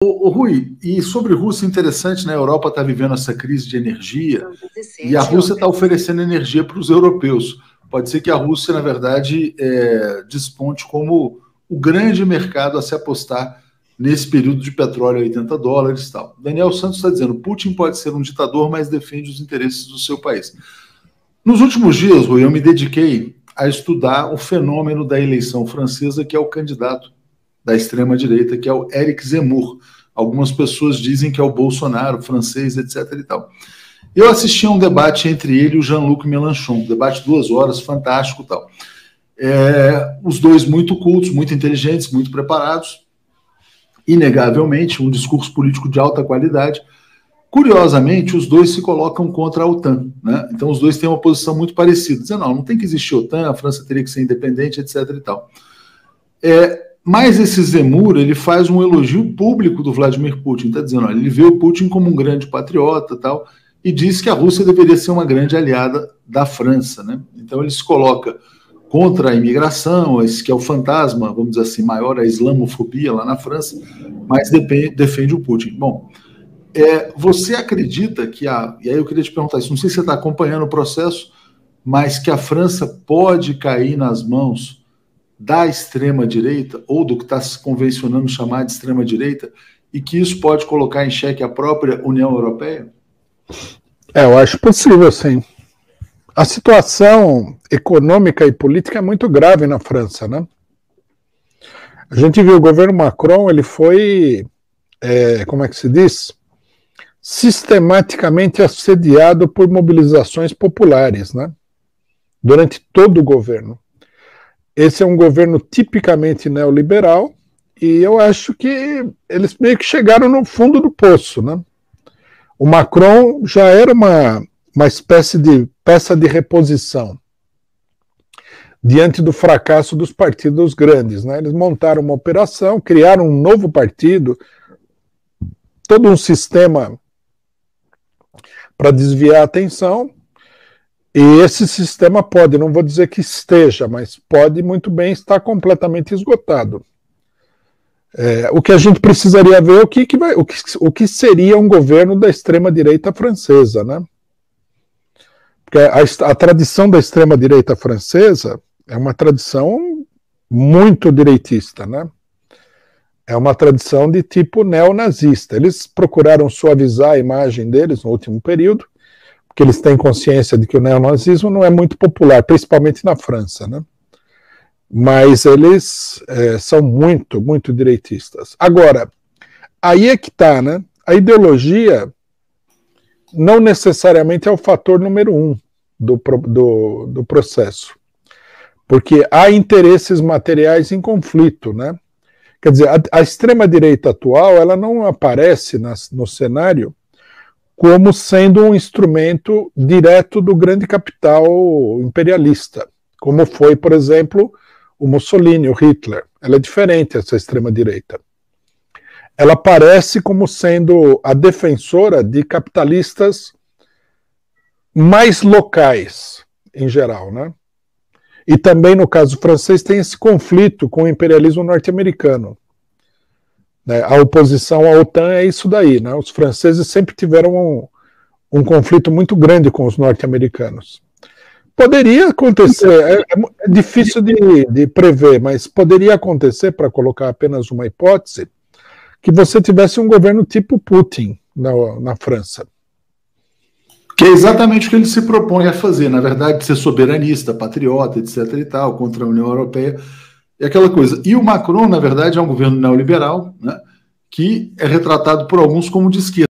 Ô, Rui, e sobre Rússia, interessante, né? A Europa está vivendo essa crise de energia e a Rússia está oferecendo energia para os europeus. Pode ser que a Rússia, na verdade, desponte como o grande mercado a se apostar nesse período de petróleo a $80 e tal. Daniel Santos está dizendo: Putin pode ser um ditador, mas defende os interesses do seu país. Nos últimos dias, Rui, eu me dediquei a estudar o fenômeno da eleição francesa, que é o candidato da extrema-direita, que é o Éric Zemmour. Algumas pessoas dizem que é o Bolsonaro francês, etc. e tal. Eu assisti a um debate entre ele e o Jean-Luc Mélenchon, um debate de 2 horas, fantástico e tal. Os dois muito cultos, muito inteligentes, muito preparados, inegavelmente, um discurso político de alta qualidade. Curiosamente, os dois se colocam contra a OTAN, né? Então, os dois têm uma posição muito parecida, dizendo: não tem que existir OTAN, a França teria que ser independente, etc. e tal. Mas esse Zemmour, ele faz um elogio público do Vladimir Putin, está dizendo: olha, ele vê o Putin como um grande patriota tal, e diz que a Rússia deveria ser uma grande aliada da França, né? Então ele se coloca contra a imigração, esse que é o fantasma, vamos dizer assim, maior, a islamofobia lá na França, mas defende o Putin. Bom, você acredita que e aí eu queria te perguntar isso, não sei se você está acompanhando o processo, mas que a França pode cair nas mãos da extrema-direita, ou do que está se convencionando chamar de extrema-direita, e que isso pode colocar em xeque a própria União Europeia? Eu acho possível, sim. A situação econômica e política é muito grave na França, né? A gente viu o governo Macron, ele foi, como é que se diz? Sistematicamente assediado por mobilizações populares, né? Durante todo o governo. Esse é um governo tipicamente neoliberal e eu acho que eles meio que chegaram no fundo do poço, né? O Macron já era uma espécie de peça de reposição diante do fracasso dos partidos grandes, né? Eles montaram uma operação, criaram um novo partido, todo um sistema para desviar a atenção. E esse sistema pode, não vou dizer que esteja, mas pode muito bem estar completamente esgotado. O que a gente precisaria ver é o que seria um governo da extrema-direita francesa, né? Porque a tradição da extrema-direita francesa é uma tradição muito direitista, né? É uma tradição de tipo neonazista. Eles procuraram suavizar a imagem deles no último período, porque eles têm consciência de que o neonazismo não é muito popular, principalmente na França, né? Mas eles são muito, muito direitistas. Agora, aí é que está, né? A ideologia não necessariamente é o fator número 1 do processo, porque há interesses materiais em conflito, né? Quer dizer, a extrema-direita atual, ela não aparece no cenário como sendo um instrumento direto do grande capital imperialista, como foi, por exemplo, o Mussolini, o Hitler. Ela é diferente, essa extrema-direita. Ela aparece como sendo a defensora de capitalistas mais locais, em geral, né? E também, no caso francês, tem esse conflito com o imperialismo norte-americano. A oposição à OTAN é isso daí, né? Os franceses sempre tiveram um conflito muito grande com os norte-americanos. Poderia acontecer, é difícil de prever, mas poderia acontecer, para colocar apenas uma hipótese, que você tivesse um governo tipo Putin na França. Que é exatamente o que ele se propõe a fazer, na verdade, ser soberanista, patriota, etc. e tal, contra a União Europeia. E aquela coisa. E o Macron, na verdade, é um governo neoliberal, né, que é retratado por alguns como de esquerda.